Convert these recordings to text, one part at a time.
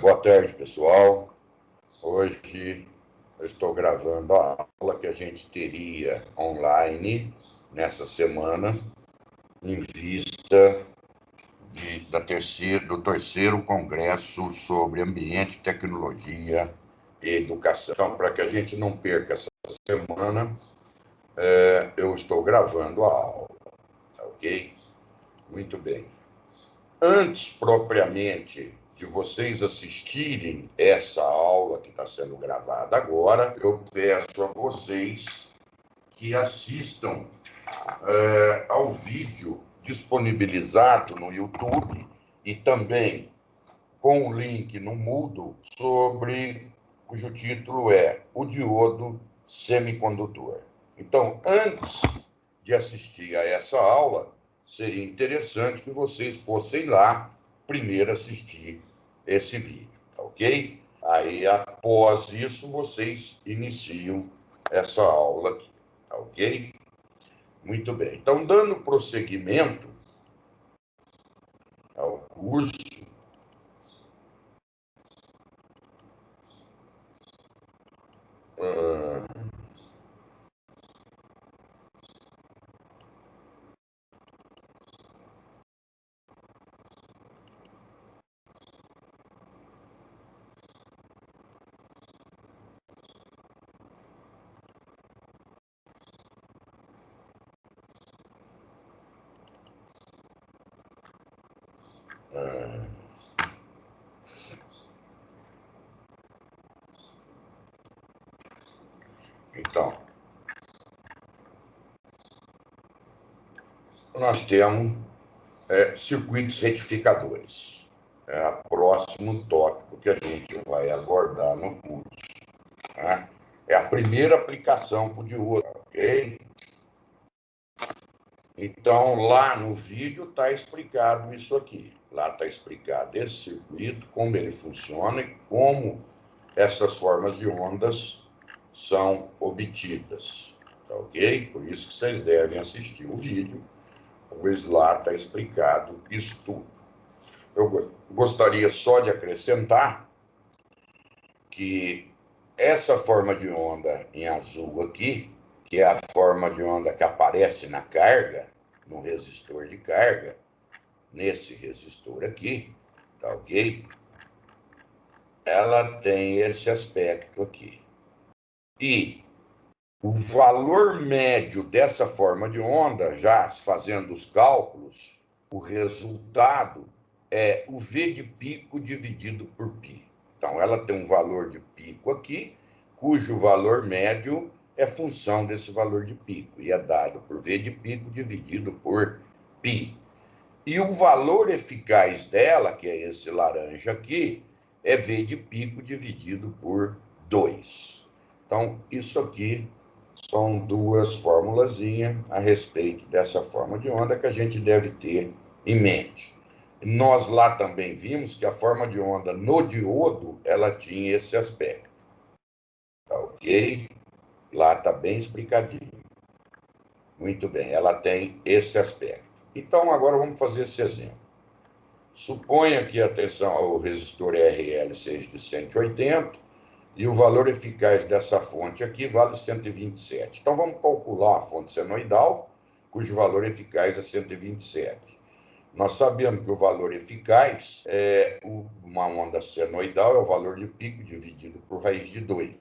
Boa tarde, pessoal. Hoje eu estou gravando a aula que a gente teria online nessa semana, em vista do terceiro Congresso sobre Ambiente, Tecnologia e Educação. Então, para que a gente não perca essa semana, eu estou gravando a aula, tá ok? Muito bem. Antes, propriamente, de vocês assistirem essa aula que está sendo gravada agora, eu peço a vocês que assistam ao vídeo disponibilizado no YouTube e também com o link no Moodle cujo título é O Diodo Semicondutor. Então, antes de assistir a essa aula, seria interessante que vocês fossem lá primeiro assistir esse vídeo, tá ok? Aí, após isso, vocês iniciam essa aula aqui, tá ok? Muito bem. Então, dando prosseguimento ao curso, então, nós temos circuitos retificadores. É o próximo tópico que a gente vai abordar no curso. Né? É a primeira aplicação para o diodo, ok? Então, lá no vídeo está explicado isso aqui. Lá está explicado esse circuito, como ele funciona e como essas formas de ondas são obtidas. Tá ok? Por isso que vocês devem assistir o vídeo, pois lá está explicado isso tudo. Eu gostaria só de acrescentar que essa forma de onda em azul aqui, que é a forma de onda que aparece na carga, no resistor de carga, nesse resistor aqui, tá ok? Ela tem esse aspecto aqui. E o valor médio dessa forma de onda, já fazendo os cálculos, o resultado é o V de pico dividido por π. Então, ela tem um valor de pico aqui, cujo valor médio é função desse valor de pico, e é dado por V de pico dividido por π. E o valor eficaz dela, que é esse laranja aqui, é V de pico dividido por 2. Então, isso aqui são duas formulazinhas a respeito dessa forma de onda que a gente deve ter em mente. Nós lá também vimos que a forma de onda no diodo, ela tinha esse aspecto. Tá ok? Lá está bem explicadinho. Muito bem, ela tem esse aspecto. Então, agora vamos fazer esse exemplo. Suponha que a tensão, o resistor RL seja de 180 e o valor eficaz dessa fonte aqui vale 127. Então, vamos calcular a fonte senoidal, cujo valor eficaz é 127. Nós sabemos que o valor eficaz é uma onda senoidal, é o valor de pico dividido por raiz de 2.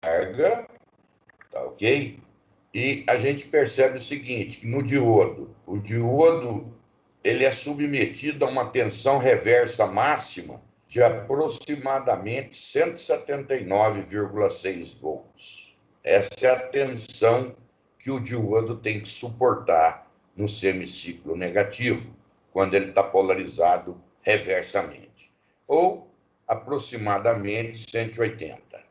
Carga, tá ok? E a gente percebe o seguinte, que no diodo, o diodo ele é submetido a uma tensão reversa máxima de aproximadamente 179,6 volts. Essa é a tensão que o diodo tem que suportar no semiciclo negativo, quando ele está polarizado reversamente, ou aproximadamente 180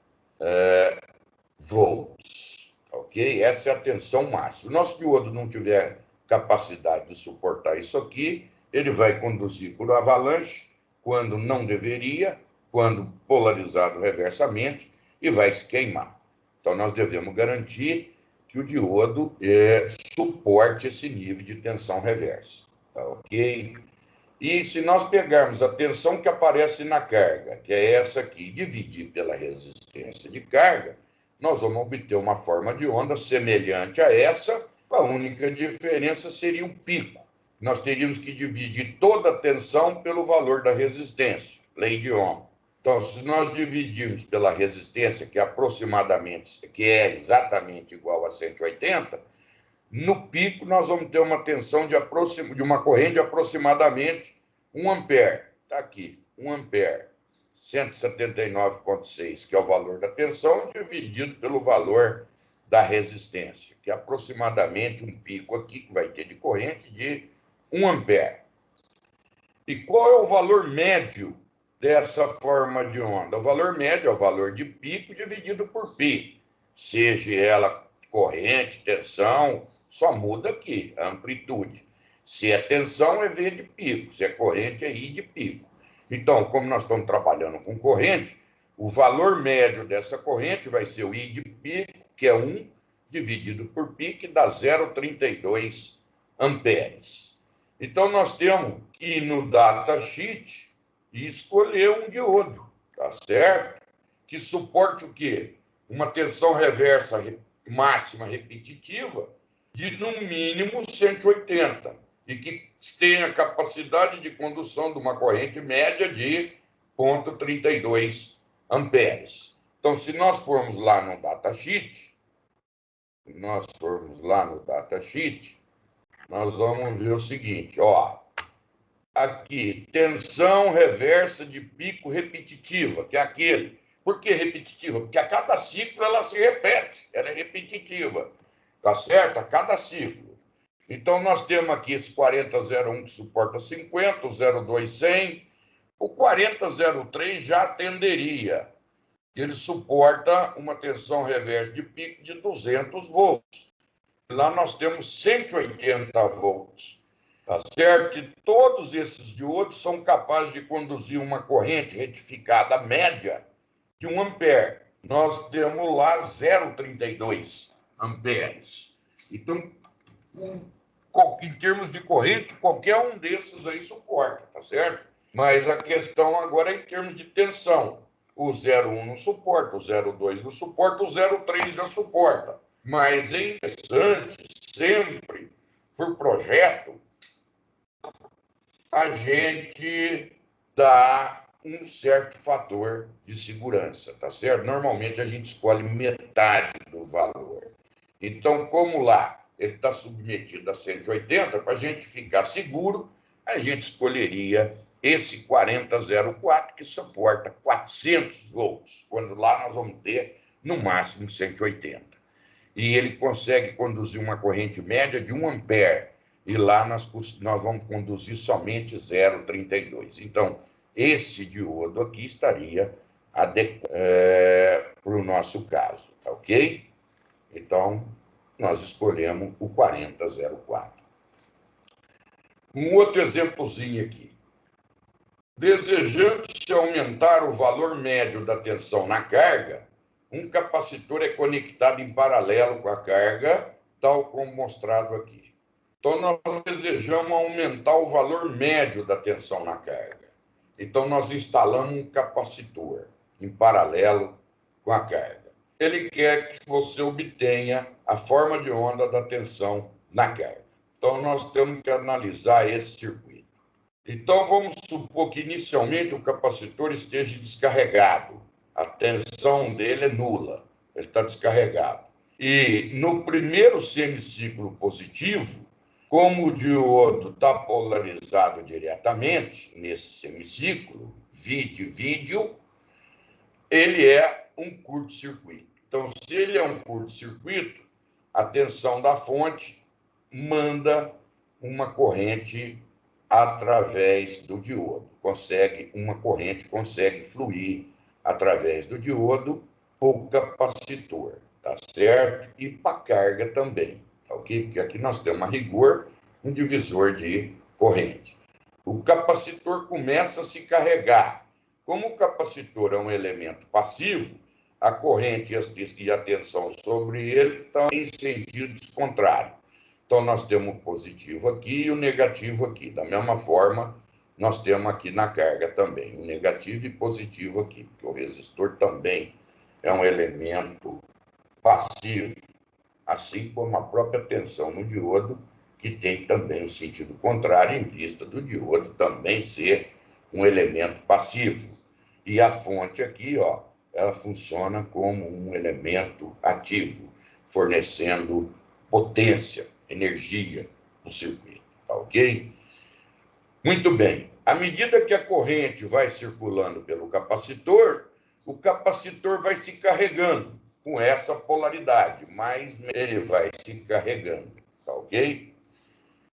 volts, ok? Essa é a tensão máxima. Nosso diodo não tiver capacidade de suportar isso aqui, ele vai conduzir por avalanche, quando não deveria, quando polarizado reversamente, e vai se queimar. Então, nós devemos garantir que o diodo suporte esse nível de tensão reversa, tá ok? E se nós pegarmos a tensão que aparece na carga, que é essa aqui, e dividir pela resistência de carga, nós vamos obter uma forma de onda semelhante a essa, a única diferença seria o pico. Nós teríamos que dividir toda a tensão pelo valor da resistência, lei de Ohm. Então, se nós dividirmos pela resistência, que é exatamente igual a 180, no pico nós vamos ter uma tensão de uma corrente de aproximadamente 1 ampere. Está aqui, 1 ampere, 179,6, que é o valor da tensão, dividido pelo valor da resistência, que é aproximadamente um pico aqui, que vai ter de corrente de 1 ampere. E qual é o valor médio dessa forma de onda? O valor médio é o valor de pico dividido por π, seja ela corrente, tensão, só muda aqui, a amplitude. Se é tensão, é V de pico, se é corrente, é I de pico. Então, como nós estamos trabalhando com corrente, o valor médio dessa corrente vai ser o I de pico, que é 1, dividido por π, que dá 0,32 amperes. Então, nós temos que ir no datasheet e escolher um diodo, tá certo? Que suporte o quê? Uma tensão reversa máxima repetitiva de, no mínimo, 180, e que tenha capacidade de condução de uma corrente média de 0,32 amperes. Então, se nós formos lá no datasheet, nós vamos ver o seguinte, ó. Aqui, tensão reversa de pico repetitiva, que é aquele. Por que repetitiva? Porque a cada ciclo ela se repete, ela é repetitiva, tá certo? A cada ciclo. Então, nós temos aqui esse 4001 que suporta 50, o 02 100, o 4003 já atenderia. Ele suporta uma tensão reversa de pico de 200 volts. Lá nós temos 180 volts. Tá certo? E todos esses diodos são capazes de conduzir uma corrente retificada média de 1 ampere. Nós temos lá 0,32 amperes. Então, em termos de corrente, qualquer um desses aí suporta, tá certo? Mas a questão agora é em termos de tensão. O 0,1 não suporta, o 0,2 não suporta, o 0,3 já suporta. Mas é interessante, sempre, por projeto, a gente dá um certo fator de segurança, tá certo? Normalmente a gente escolhe metade do valor. Então, como lá ele está submetido a 180, para a gente ficar seguro, a gente escolheria esse 4004, que suporta 400 volts, quando lá nós vamos ter, no máximo, 180. E ele consegue conduzir uma corrente média de 1 ampere, e lá nós vamos conduzir somente 0,32. Então, esse diodo aqui estaria adequado para o nosso caso, tá ok? Então, nós escolhemos o 4004. Um outro exemplozinho aqui. Desejando-se aumentar o valor médio da tensão na carga, um capacitor é conectado em paralelo com a carga, tal como mostrado aqui. Então, nós desejamos aumentar o valor médio da tensão na carga. Então, nós instalamos um capacitor em paralelo com a carga. Ele quer que você obtenha a forma de onda da tensão na carga. Então, nós temos que analisar esse circuito. Então, vamos supor que inicialmente o capacitor esteja descarregado. A tensão dele é nula, ele está descarregado. E no primeiro semiciclo positivo, Como o diodo está polarizado diretamente nesse semiciclo, vídeo, ele é um curto-circuito. Então, se ele é um curto-circuito, a tensão da fonte manda uma corrente através do diodo. Uma corrente consegue fluir através do diodo ou capacitor, tá certo? E para carga também, tá ok? Porque aqui nós temos, a rigor, um divisor de corrente. O capacitor começa a se carregar. Como o capacitor é um elemento passivo, a corrente e a tensão sobre ele estão em sentidos contrários. Então, nós temos o positivo aqui e o negativo aqui. Da mesma forma, nós temos aqui na carga também, o negativo e positivo aqui, porque o resistor também é um elemento passivo, assim como a própria tensão no diodo, que tem também o sentido contrário, em vista do diodo também ser um elemento passivo. E a fonte aqui, ó, ela funciona como um elemento ativo, fornecendo potência, energia no circuito, tá ok? Muito bem. À medida que a corrente vai circulando pelo capacitor, o capacitor vai se carregando com essa polaridade, mas ele vai se carregando, tá ok?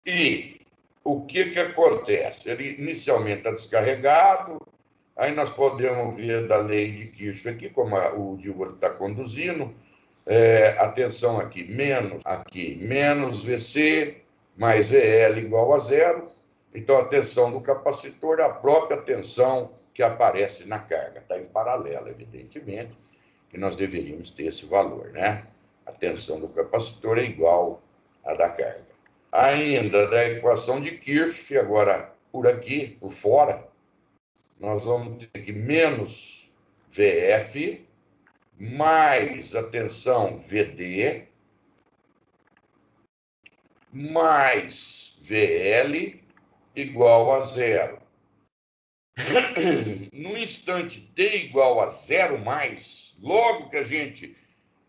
E o que acontece? Ele inicialmente está descarregado, aí nós podemos ver da lei de Kirchhoff aqui, como o diodo está conduzindo, atenção aqui, menos VC mais VL igual a zero. Então, a tensão do capacitor é a própria tensão que aparece na carga. Está em paralelo, evidentemente, que nós deveríamos ter esse valor, né? A tensão do capacitor é igual à da carga. Ainda da equação de Kirchhoff, agora por aqui, por fora, nós vamos ter que menos VF mais a tensão VD mais VL igual a zero. No instante t igual a zero mais, logo que a gente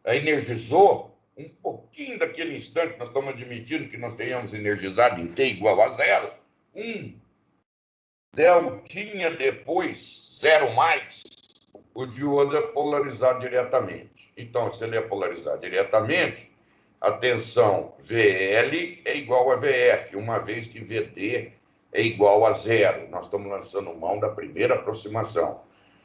energizou, um pouquinho daquele instante, nós estamos admitindo que nós tenhamos energizado em t igual a zero, deltinha depois, zero mais, o diodo é polarizado diretamente. Então, se ele é polarizado diretamente, a tensão VL é igual a VF, uma vez que VD é igual a zero. Nós estamos lançando mão da primeira aproximação.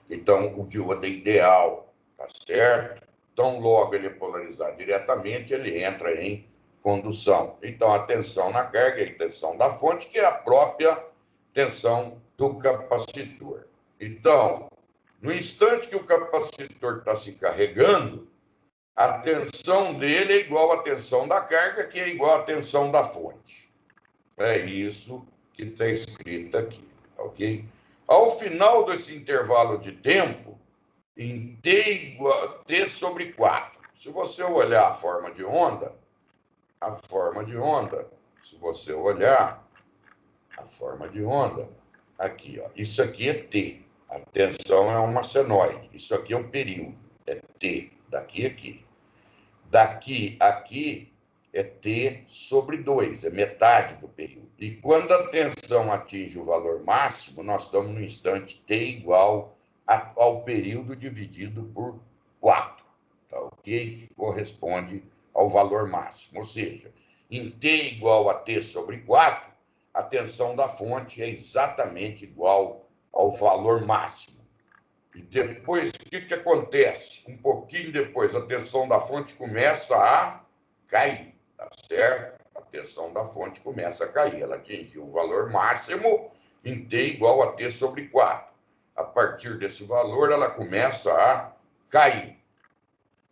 Então, o diodo é ideal, tá certo? Então, logo ele é polarizado diretamente, ele entra em condução. Então, a tensão na carga é a tensão da fonte, que é a própria tensão do capacitor. Então, no instante que o capacitor está se carregando, a tensão dele é igual à tensão da carga, que é igual à tensão da fonte. É isso que está escrito aqui, ok? Ao final desse intervalo de tempo, em T sobre 4, se você olhar a forma de onda, se você olhar a forma de onda, aqui, ó, isso aqui é T, a tensão é uma senoide, isso aqui é um período, é T, daqui a aqui. Daqui a aqui é T sobre 2, é metade do período. E quando a tensão atinge o valor máximo, nós estamos no instante T igual ao período dividido por 4, tá ok? Que corresponde ao valor máximo. Ou seja, em T igual a T sobre 4, a tensão da fonte é exatamente igual ao valor máximo. E depois, o que acontece? Um pouquinho depois, a tensão da fonte começa a cair, tá certo? A tensão da fonte começa a cair. Ela atingiu o valor máximo em T igual a T sobre 4. A partir desse valor, ela começa a cair.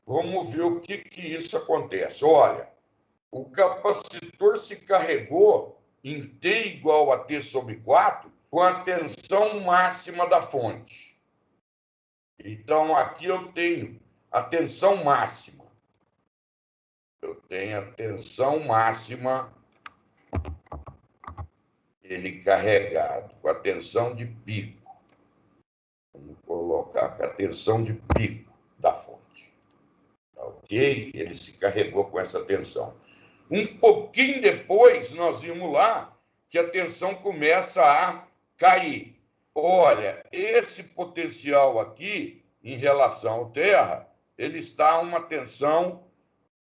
Vamos ver o que isso acontece. Olha, o capacitor se carregou em T igual a T sobre 4 com a tensão máxima da fonte. Então, aqui eu tenho a tensão máxima. Eu tenho a tensão máxima, ele carregado, com a tensão de pico. Vamos colocar com a tensão de pico da fonte. Tá ok? Ele se carregou com essa tensão. Um pouquinho depois, nós vimos lá que a tensão começa a cair. Olha, esse potencial aqui, em relação à Terra, ele está a uma tensão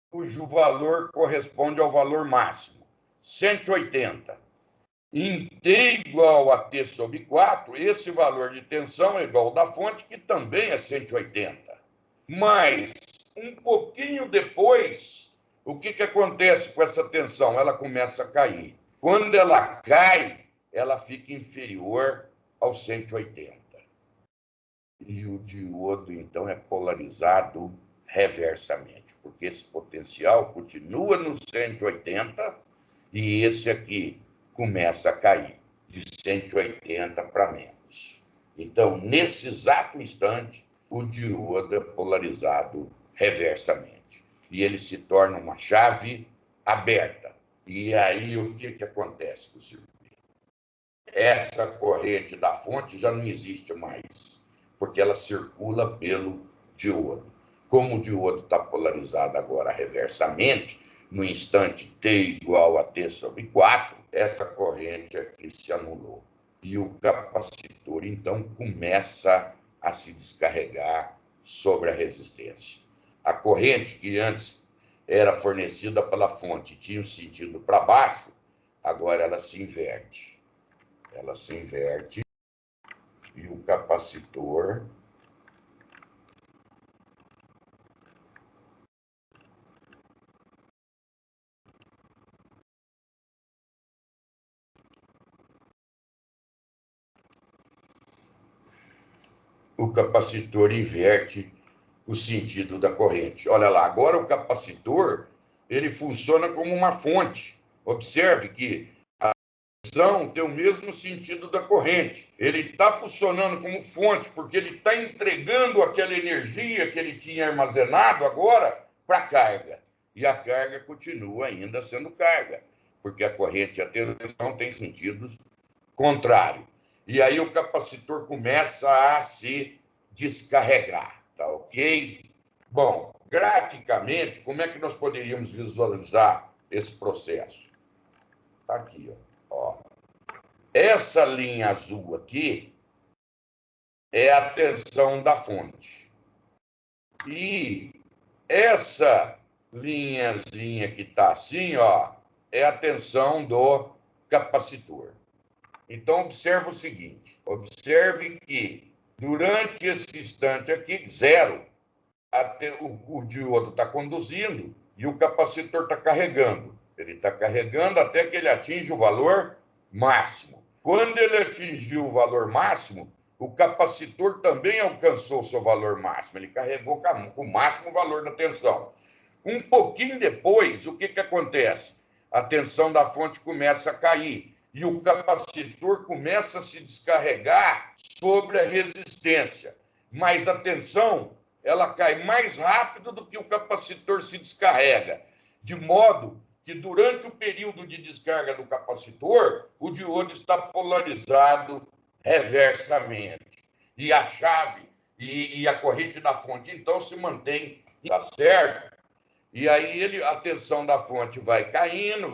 cujo valor corresponde ao valor máximo, 180. Em T igual a T sobre 4, esse valor de tensão é igual ao da fonte, que também é 180. Mas, um pouquinho depois, o que acontece com essa tensão? Ela começa a cair. Quando ela cai, ela fica inferior aos 180. E o diodo, então, é polarizado reversamente, porque esse potencial continua no 180 e esse aqui começa a cair de 180 para menos. Então, nesse exato instante, o diodo é polarizado reversamente. E ele se torna uma chave aberta. E aí, o que acontece com o circuito? Essa corrente da fonte já não existe mais, porque ela circula pelo diodo. Como o diodo está polarizado agora reversamente, no instante T igual a T sobre 4, essa corrente aqui se anulou. E o capacitor, então, começa a se descarregar sobre a resistência. A corrente que antes era fornecida pela fonte tinha um sentido para baixo, agora ela se inverte. Ela se inverte e o capacitor inverte o sentido da corrente. Olha lá, agora o capacitor ele funciona como uma fonte. Observe que a tensão tem o mesmo sentido da corrente. Ele está funcionando como fonte porque ele está entregando aquela energia que ele tinha armazenado agora para a carga. E a carga continua ainda sendo carga, porque a corrente e a tensão têm sentidos contrários. E aí o capacitor começa a se descarregar, tá ok? Bom, graficamente, como é que nós poderíamos visualizar esse processo? Tá aqui, ó. Essa linha azul aqui é a tensão da fonte. E essa linhazinha que está assim, ó, é a tensão do capacitor. Então, observe o seguinte, observe que durante esse instante aqui, zero, o diodo está conduzindo e o capacitor está carregando. Ele está carregando até que ele atinja o valor máximo. Quando ele atingiu o valor máximo, o capacitor também alcançou o seu valor máximo. Ele carregou com o máximo valor da tensão. Um pouquinho depois, o que acontece? A tensão da fonte começa a cair e o capacitor começa a se descarregar sobre a resistência. Mas a tensão, ela cai mais rápido do que o capacitor se descarrega, de modo que durante o período de descarga do capacitor, o diodo está polarizado reversamente. E a chave e a corrente da fonte, então, se mantém, tá certo? E aí a tensão da fonte vai caindo,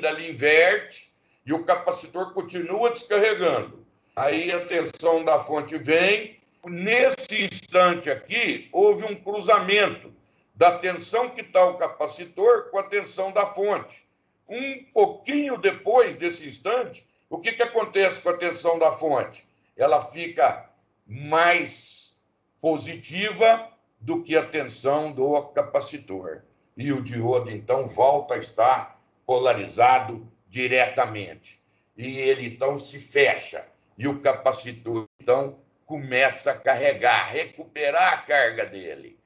ela inverte, e o capacitor continua descarregando. Aí a tensão da fonte vem. Nesse instante aqui, houve um cruzamento da tensão que está o capacitor com a tensão da fonte. Um pouquinho depois desse instante, o que acontece com a tensão da fonte? Ela fica mais positiva do que a tensão do capacitor. E o diodo, então, volta a estar polarizado diretamente. E ele, então, se fecha. E o capacitor, então, começa a carregar, recuperar a carga dele.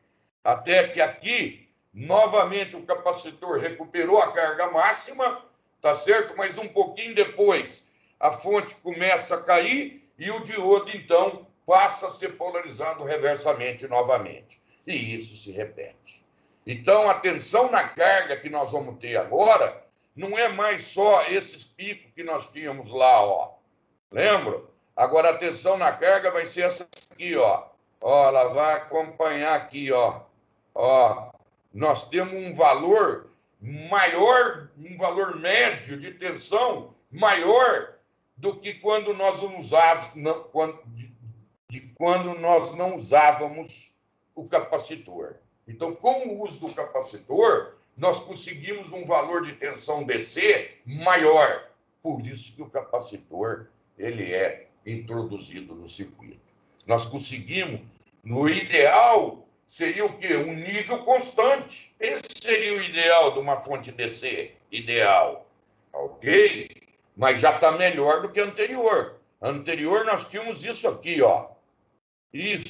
Até que aqui, novamente, o capacitor recuperou a carga máxima, tá certo? Mas um pouquinho depois, a fonte começa a cair e o diodo, então, passa a ser polarizado reversamente novamente. E isso se repete. Então, a tensão na carga que nós vamos ter agora não é mais só esses picos que nós tínhamos lá, ó. Lembra? Agora, a tensão na carga vai ser essa aqui, ó. Ó, ela vai acompanhar aqui, ó. Ó, nós temos um valor maior, um valor médio de tensão maior do que quando nós não usávamos o capacitor. Então, com o uso do capacitor, nós conseguimos um valor de tensão DC maior. Por isso que o capacitor ele é introduzido no circuito. Nós conseguimos, no ideal, seria o quê? Um nível constante. Esse seria o ideal de uma fonte DC. Ideal. Ok? Mas já está melhor do que a anterior. A anterior nós tínhamos isso aqui, ó. Isso.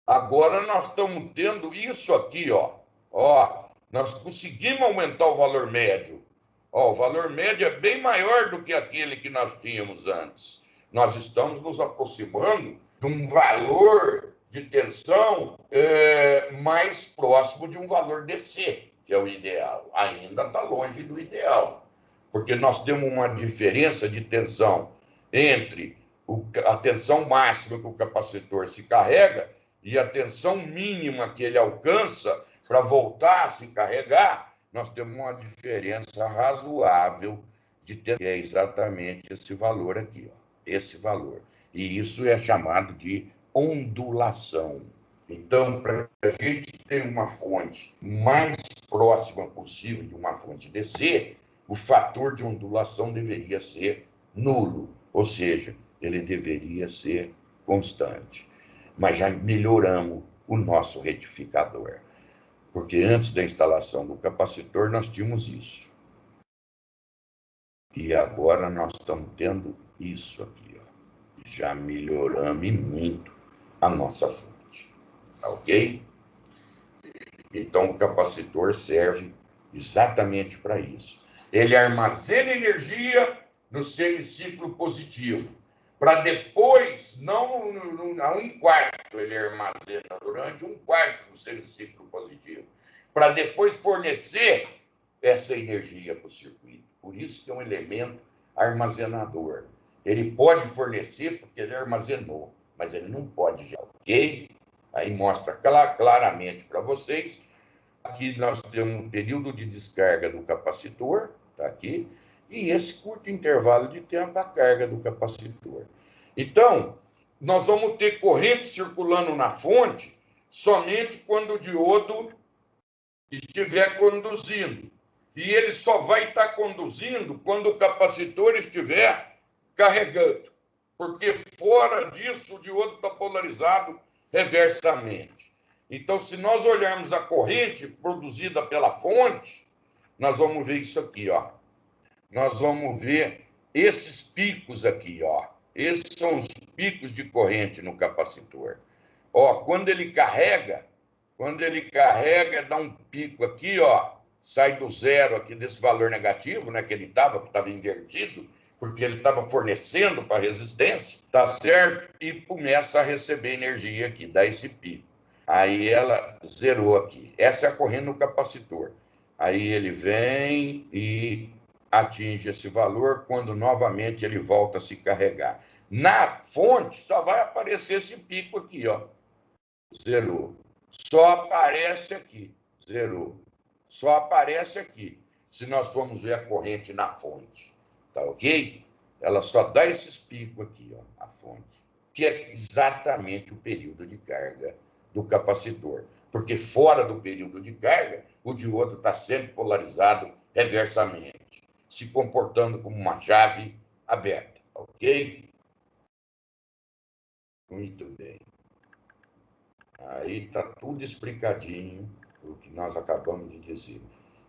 Agora nós estamos tendo isso aqui, ó. Ó, nós conseguimos aumentar o valor médio. Ó, o valor médio é bem maior do que aquele que nós tínhamos antes. Nós estamos nos aproximando de um valor de tensão mais próximo de um valor DC, que é o ideal. Ainda está longe do ideal, porque nós temos uma diferença de tensão entre a tensão máxima que o capacitor se carrega e a tensão mínima que ele alcança para voltar a se carregar. Nós temos uma diferença razoável de tensão, que é exatamente esse valor aqui, ó, esse valor. E isso é chamado de ondulação. Então, para a gente ter uma fonte mais próxima possível de uma fonte DC, o fator de ondulação deveria ser nulo, ou seja, ele deveria ser constante. Mas já melhoramos o nosso retificador, porque antes da instalação do capacitor nós tínhamos isso. E agora nós estamos tendo isso aqui, ó. Já melhoramos muito a nossa fonte, tá ok? Então o capacitor serve exatamente para isso. Ele armazena energia no semiciclo positivo, para depois, não a um quarto, ele armazena durante um quarto do semiciclo positivo, para depois fornecer essa energia para o circuito. Por isso que é um elemento armazenador. Ele pode fornecer porque ele armazenou, mas ele não pode já, ok? Aí mostra claramente para vocês. Aqui nós temos um período de descarga do capacitor, tá aqui, e esse curto intervalo de tempo a carga do capacitor. Então, nós vamos ter corrente circulando na fonte somente quando o diodo estiver conduzindo. E ele só vai estar conduzindo quando o capacitor estiver carregando. Porque fora disso, o diodo está polarizado reversamente. Então, se nós olharmos a corrente produzida pela fonte, nós vamos ver isso aqui, ó. Nós vamos ver esses picos aqui, ó. Esses são os picos de corrente no capacitor. Ó, quando ele carrega, dá um pico aqui, ó, sai do zero aqui desse valor negativo, né, que estava invertido, porque ele estava fornecendo para a resistência, tá certo? E começa a receber energia aqui, dá esse pico. Aí ela zerou aqui. Essa é a corrente no capacitor. Aí ele vem e atinge esse valor quando novamente ele volta a se carregar. Na fonte só vai aparecer esse pico aqui, ó. Zerou. Só aparece aqui. Zerou. Só aparece aqui. Se nós formos ver a corrente na fonte. Tá ok? Ela só dá esses picos aqui, ó, a fonte. Que é exatamente o período de carga do capacitor. Porque fora do período de carga, o diodo está sempre polarizado reversamente, se comportando como uma chave aberta, ok? Muito bem. Aí está tudo explicadinho, o que nós acabamos de dizer.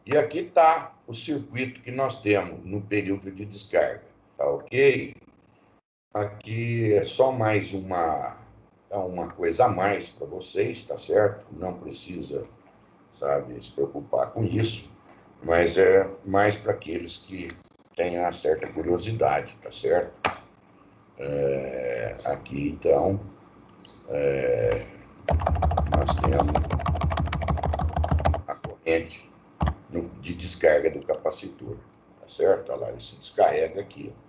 E aqui está o circuito que nós temos no período de descarga, tá ok? Aqui é só mais uma coisa a mais para vocês, tá certo? Não precisa, sabe, se preocupar com isso, mas é mais para aqueles que têm uma certa curiosidade, tá certo? Aqui, então, nós temos a corrente de descarga do capacitor, tá certo? Olha lá, ele se descarrega aqui, ó.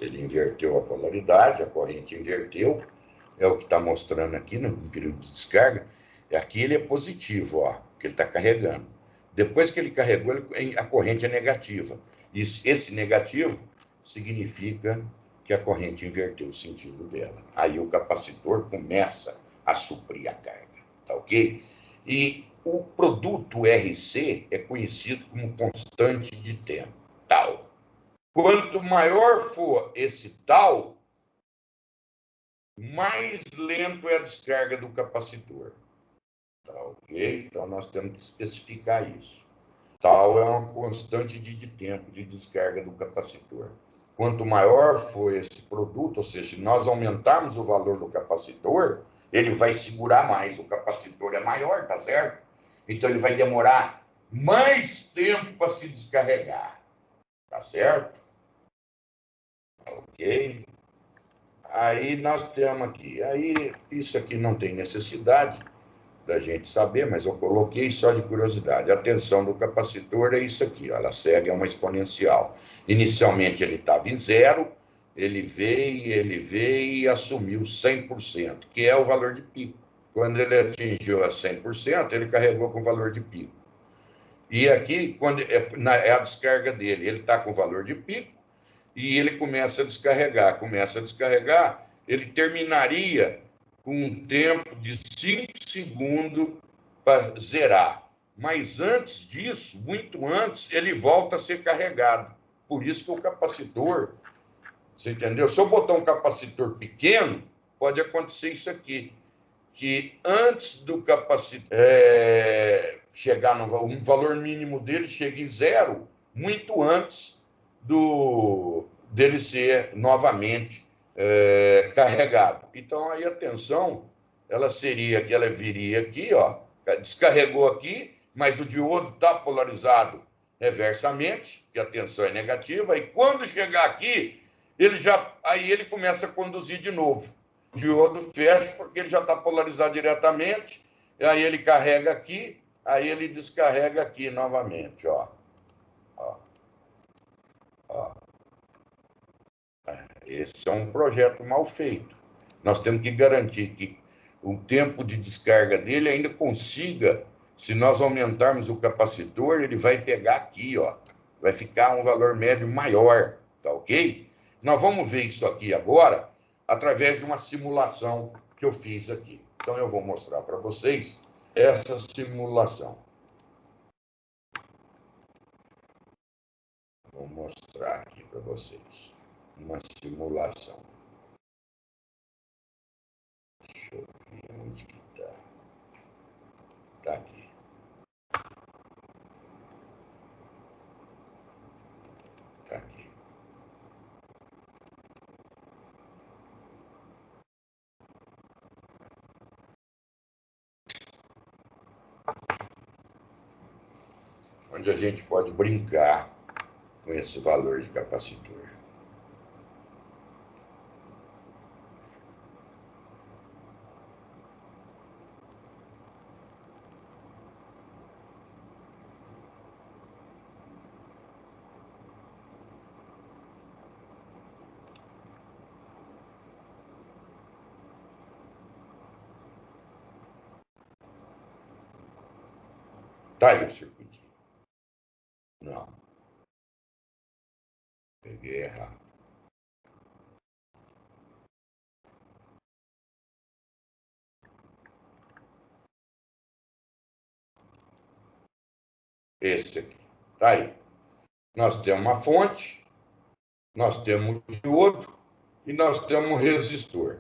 Ele inverteu a polaridade, a corrente inverteu, é o que está mostrando aqui no período de descarga. E aqui ele é positivo, ó, que ele está carregando. Depois que ele carregou, a corrente é negativa. Esse negativo significa que a corrente inverteu o sentido dela. Aí o capacitor começa a suprir a carga, tá ok? E o produto RC é conhecido como constante de tempo, tal. Quanto maior for esse tal, mais lento é a descarga do capacitor, tá ok? Então nós temos que especificar isso. Tal é uma constante de tempo de descarga do capacitor. Quanto maior for esse produto, ou seja, se nós aumentarmos o valor do capacitor, ele vai segurar mais. O capacitor é maior, tá certo? Então ele vai demorar mais tempo para se descarregar, tá certo? Ok? Aí nós temos aqui. Aí isso aqui não tem necessidade da gente saber, mas eu coloquei só de curiosidade. A tensão do capacitor é isso aqui, ó, ela segue a uma exponencial. Inicialmente ele estava em zero, ele veio e assumiu 100%, que é o valor de pico. Quando ele atingiu a 100%, ele carregou com o valor de pico. E aqui, quando é a descarga dele, ele está com o valor de pico e ele começa a descarregar, ele terminaria com um tempo de 5 segundos para zerar. Mas antes disso, muito antes, ele volta a ser carregado. Por isso que o capacitor, você entendeu? Se eu botar um capacitor pequeno, pode acontecer isso aqui, que antes do capacitor chegar no valor mínimo dele, chega em zero, muito antes dele ser novamente carregado. Então, aí a tensão, ela seria que ela viria aqui, ó, descarregou aqui, mas o diodo está polarizado reversamente, que a tensão é negativa, e quando chegar aqui, aí ele começa a conduzir de novo. O diodo fecha porque ele já está polarizado diretamente, e aí ele carrega aqui, aí ele descarrega aqui novamente, ó. Ó. Esse é um projeto mal feito. Nós temos que garantir que o tempo de descarga dele ainda consiga, se nós aumentarmos o capacitor, ele vai pegar aqui, ó, vai ficar um valor médio maior, tá ok? Nós vamos ver isso aqui agora através de uma simulação que eu fiz aqui. Então eu vou mostrar para vocês essa simulação. Vou mostrar aqui para vocês uma simulação. Deixa eu ver onde que está. Está aqui. Está aqui. Onde a gente pode brincar com esse valor de capacitor. Tá aí o circuitinho. Não. Peguei errado. Esse aqui. Tá aí. Nós temos uma fonte, nós temos o diodo e nós temos um resistor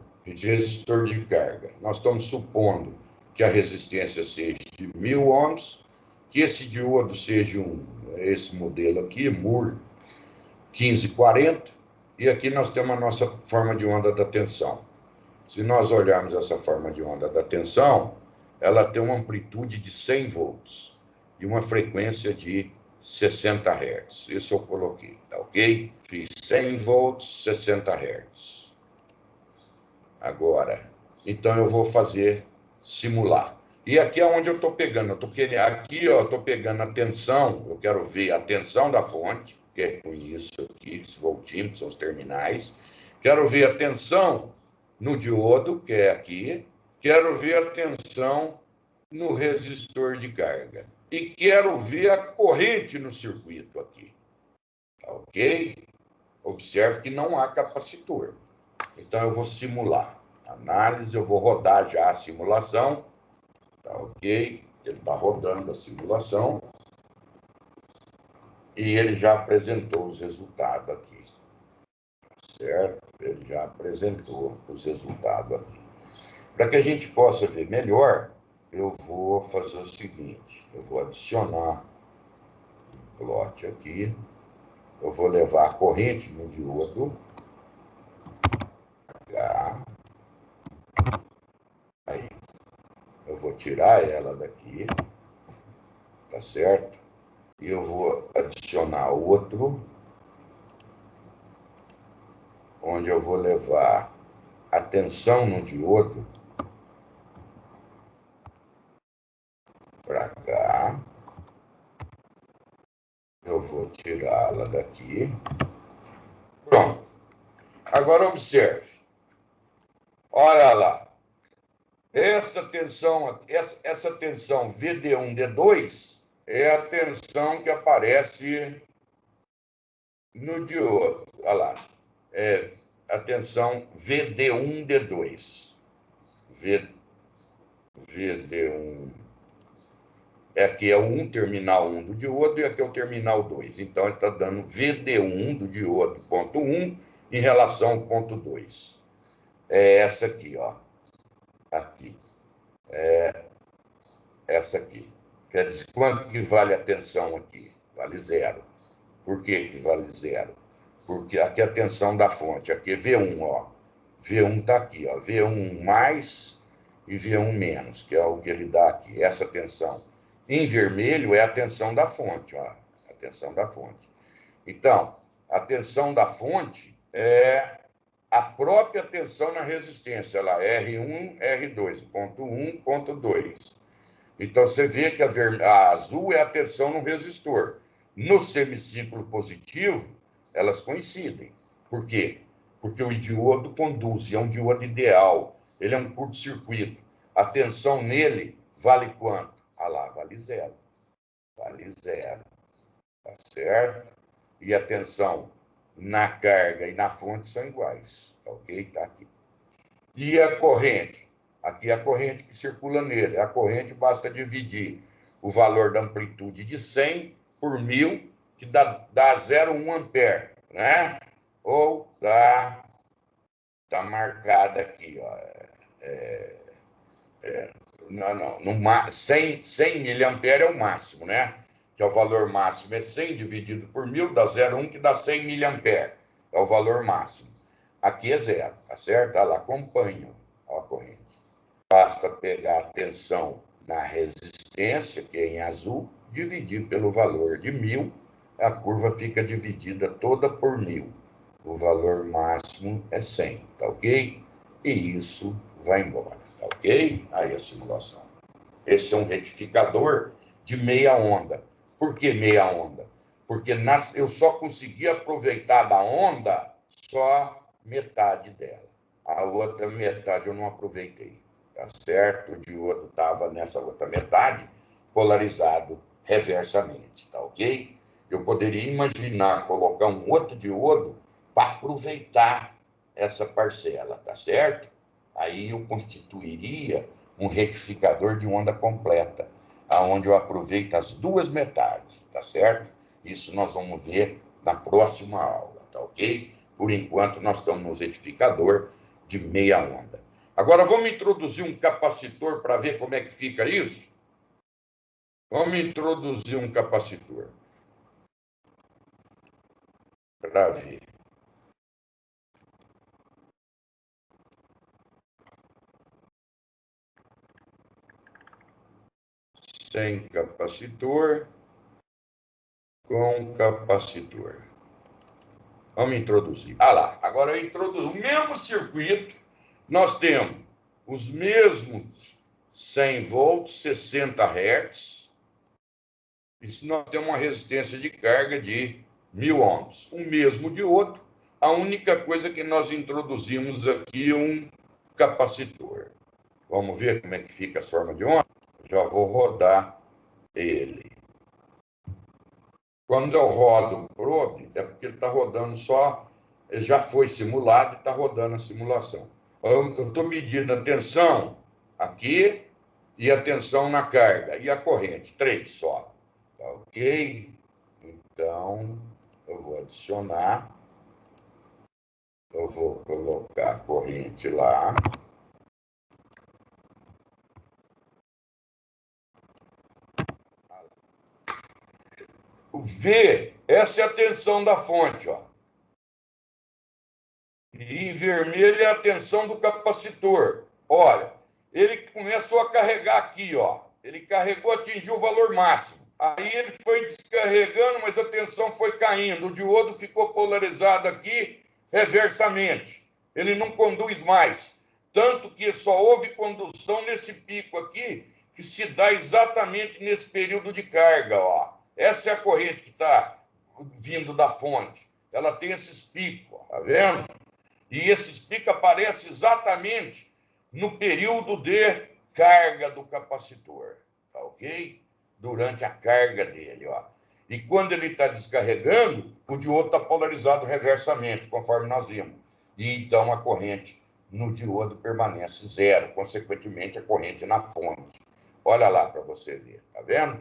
de carga. Nós estamos supondo que a resistência seja de 1000 ohms, que esse diodo seja esse modelo aqui, Moore 1540, e aqui nós temos a nossa forma de onda da tensão. Se nós olharmos essa forma de onda da tensão, ela tem uma amplitude de 100 volts e uma frequência de 60 Hz. Isso eu coloquei, tá ok? Fiz 100 volts, 60 Hz. Agora, então eu vou fazer simular. E aqui é onde eu estou pegando. Aqui eu estou pegando a tensão, eu quero ver a tensão da fonte, que é com isso aqui, os voltímetros, são os terminais. Quero ver a tensão no diodo, que é aqui. Quero ver a tensão no resistor de carga. e quero ver a corrente no circuito aqui. Tá ok? Observe que não há capacitor. Então, eu vou simular. Análise, eu vou rodar já a simulação. Tá ok? Ele está rodando a simulação. E ele já apresentou os resultados aqui. Certo? Ele já apresentou os resultados aqui. Para que a gente possa ver melhor, eu vou fazer o seguinte. Eu vou adicionar um plot aqui. Eu vou levar a corrente no diodo. H. Aí. Eu vou tirar ela daqui. Tá certo? E eu vou adicionar outro, onde eu vou levar a tensão no diodo para cá. Eu vou tirá-la daqui. Pronto. Agora observe. Olha lá. Essa tensão VD1, D2 é a tensão que aparece no diodo. Olha lá. É a tensão VD1, D2. VD1. Aqui é o 1, terminal 1 do diodo, e aqui é o terminal 2. Então, ele está dando VD1 do diodo, ponto 1, em relação ao ponto 2. É essa aqui, ó. Aqui. É essa aqui. Quer dizer, quanto que vale a tensão aqui? Vale 0. Por que que vale 0? Porque aqui é a tensão da fonte. Aqui é V1, ó. V1 está aqui, ó. V1 mais e V1 menos, que é o que ele dá aqui. Essa tensão em vermelho é a tensão da fonte, ó. A tensão da fonte. Então, a tensão da fonte é a própria tensão na resistência, lá, R1, R2, ponto 1, ponto 2. Então, você vê que a azul é a tensão no resistor. No semiciclo positivo, elas coincidem. Por quê? Porque o diodo conduz, é um diodo ideal. Ele é um curto-circuito. A tensão nele vale quanto? Ah lá, vale 0. Vale 0. Tá certo? E a tensão na carga e na fonte são iguais. Tá ok? Tá aqui. E a corrente? Aqui é a corrente que circula nele. A corrente basta dividir o valor da amplitude de 100 por 1000, que dá 0,1 ampere, né? Ou tá marcada aqui, ó. No 100 miliampere é o máximo, né? Que é o valor máximo. É 100 dividido por 1000, dá 0,1, que dá 100 miliampere. É o valor máximo. Aqui é 0, tá certo? Ela acompanha a corrente. Basta pegar a tensão na resistência, que é em azul, dividir pelo valor de 1000, a curva fica dividida toda por 1000. O valor máximo é 100, tá ok? E isso vai embora, tá ok? Aí a simulação. Esse é um retificador de meia onda. Por que meia onda? Porque eu só consegui aproveitar da onda só metade dela. A outra metade eu não aproveitei. Tá certo? O diodo estava nessa outra metade, polarizado reversamente, tá ok? Eu poderia imaginar colocar um outro diodo para aproveitar essa parcela, tá certo? Aí eu constituiria um retificador de onda completa, aonde eu aproveito as duas metades, tá certo? Isso nós vamos ver na próxima aula, tá ok? Por enquanto, nós estamos no retificador de meia onda. Agora, vamos introduzir um capacitor para ver como é que fica isso? Vamos introduzir um capacitor para ver. Sem capacitor, com capacitor. Vamos introduzir. Ah lá, agora eu introduzo o mesmo circuito. Nós temos os mesmos 100 volts, 60 Hz. Isso nós temos uma resistência de carga de 1000 ohms. O mesmo diodo. A única coisa que nós introduzimos aqui é um capacitor. Vamos ver como é que fica a forma de onda? Já vou rodar ele. Quando eu rodo o probe, é porque ele está rodando só, ele já foi simulado e está rodando a simulação. Eu estou medindo a tensão aqui e a tensão na carga e a corrente, 3 só. Tá ok? Então, eu vou adicionar, eu vou colocar a corrente lá. O V, essa é a tensão da fonte, ó. E em vermelho é a tensão do capacitor. Olha, ele começou a carregar aqui, ó. Ele carregou, atingiu o valor máximo. Aí ele foi descarregando, mas a tensão foi caindo. O diodo ficou polarizado aqui reversamente. Ele não conduz mais. Tanto que só houve condução nesse pico aqui, que se dá exatamente nesse período de carga, ó. Essa é a corrente que está vindo da fonte. Ela tem esses picos, ó, tá vendo? E esses picos aparecem exatamente no período de carga do capacitor, tá ok? Durante a carga dele, ó. E quando ele está descarregando, o diodo está polarizado reversamente, conforme nós vimos. E então a corrente no diodo permanece zero, consequentemente a corrente na fonte. Olha lá para você ver, tá vendo?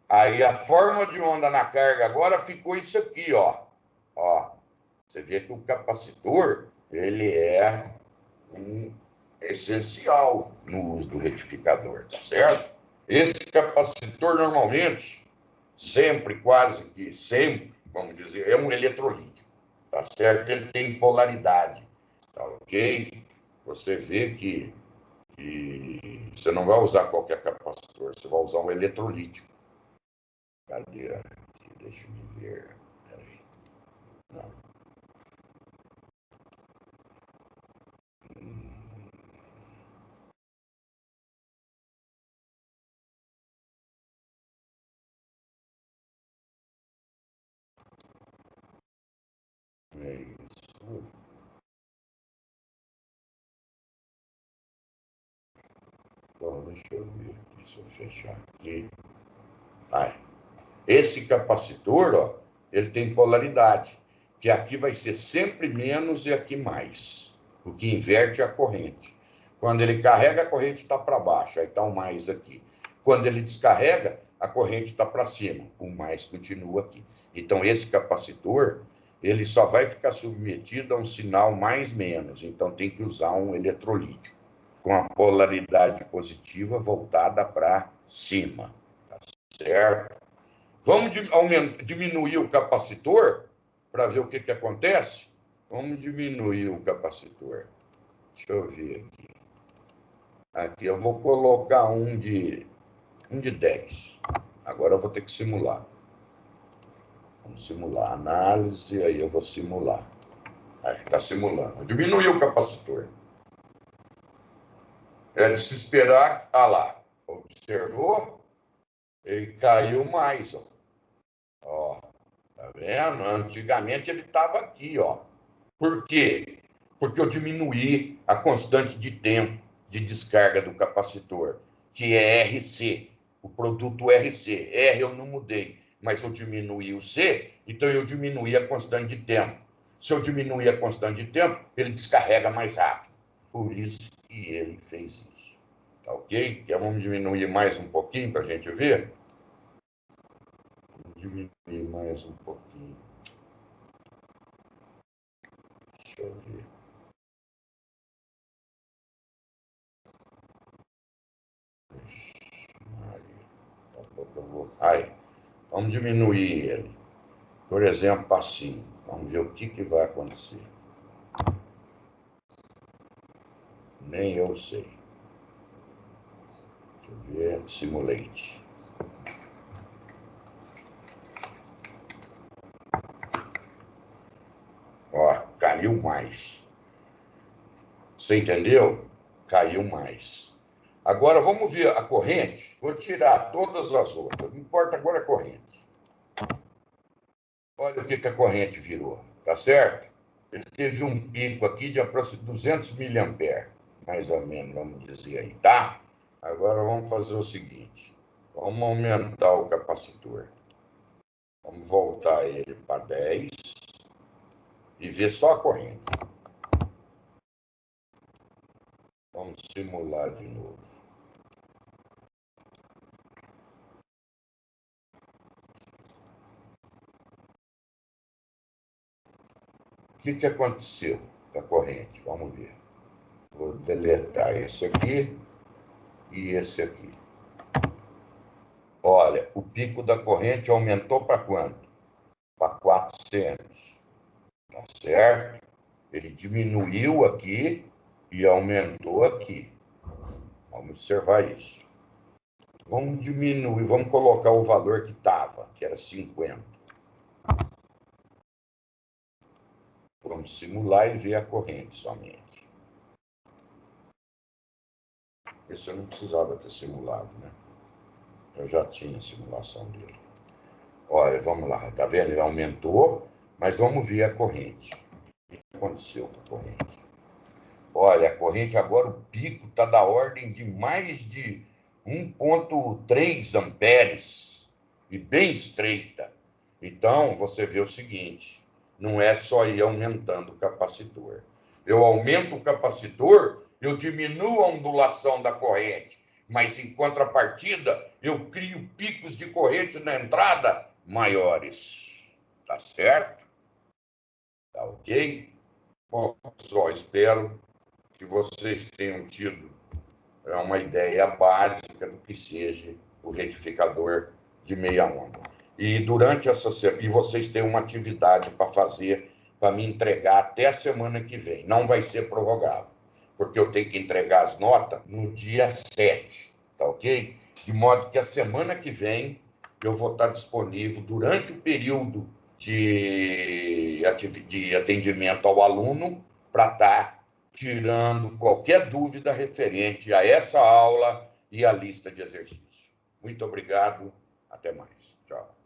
Aí a forma de onda na carga agora ficou isso aqui, ó. Ó, você vê que o capacitor, ele é essencial no uso do retificador, tá certo? Esse capacitor, normalmente, sempre, quase que sempre, vamos dizer, é um eletrolítico, tá certo? Ele tem polaridade, tá ok? Você vê que você não vai usar qualquer capacitor, você vai usar um eletrolítico. Cadê aqui? Deixa eu ver. Peraí. Não. É isso. Bom, deixa eu ver aqui, se eu fechar aqui. Ah, esse capacitor, ó, ele tem polaridade, que aqui vai ser sempre menos e aqui mais, o que inverte a corrente. Quando ele carrega, a corrente está para baixo, aí está o mais aqui. Quando ele descarrega, a corrente está para cima, o mais continua aqui. Então, esse capacitor, ele só vai ficar submetido a um sinal mais menos, então tem que usar um eletrolítico, com a polaridade positiva voltada para cima, tá certo? Vamos diminuir o capacitor para ver o que acontece? Vamos diminuir o capacitor. Deixa eu ver aqui. Aqui eu vou colocar um de 10. Agora eu vou ter que simular. Vamos simular a análise, aí eu vou simular. Aí, está simulando. Diminuiu o capacitor. É de se esperar. Ah lá, observou? Ele caiu mais, ó. Ó, tá vendo? Antigamente ele estava aqui, ó. Por quê? Porque eu diminuí a constante de tempo de descarga do capacitor, que é RC, o produto RC. R eu não mudei, mas eu diminuí o C, então eu diminuí a constante de tempo. Se eu diminuir a constante de tempo, ele descarrega mais rápido. Por isso que ele fez isso. Tá ok? Então vamos diminuir mais um pouquinho para a gente ver? Vamos diminuir mais um pouquinho. Deixa eu ver. Aí, vamos diminuir ele. Por exemplo, assim. Vamos ver o que vai acontecer. Nem eu sei. Deixa eu ver. Simulate. Ó, caiu mais. Você entendeu? Caiu mais. Agora vamos ver a corrente. Vou tirar todas as outras. Não importa agora a corrente. Olha o que a corrente virou. Tá certo? Ele teve um pico aqui de aproximadamente 200 miliamperes. Mais ou menos, vamos dizer aí, tá? Agora vamos fazer o seguinte. Vamos aumentar o capacitor. Vamos voltar ele para 10 e ver só a corrente. Vamos simular de novo. O que aconteceu com a corrente? Vamos ver. Vou deletar esse aqui e esse aqui. Olha, o pico da corrente aumentou para quanto? Para 400. Tá certo? Ele diminuiu aqui e aumentou aqui. Vamos observar isso. Vamos diminuir, vamos colocar o valor que estava, que era 50. Vamos simular e ver a corrente somente. Esse eu não precisava ter simulado, né? Eu já tinha a simulação dele. Olha, vamos lá, tá vendo? Ele aumentou, mas vamos ver a corrente. O que aconteceu com a corrente? Olha, a corrente agora, o pico está da ordem de mais de 1,3 amperes e bem estreita. Então, você vê o seguinte, não é só ir aumentando o capacitor. Eu aumento o capacitor, eu diminuo a ondulação da corrente, mas em contrapartida, eu crio picos de corrente na entrada maiores. Tá certo? Tá ok? Bom, só espero que vocês tenham tido uma ideia básica do que seja o retificador de meia onda. E durante essa semana, e vocês têm uma atividade para fazer, para me entregar até a semana que vem. Não vai ser prorrogável, porque eu tenho que entregar as notas no dia 7, tá ok? De modo que a semana que vem eu vou estar disponível durante o período de atendimento ao aluno para estar tirando qualquer dúvida referente a essa aula e a lista de exercícios. Muito obrigado, até mais. Tchau.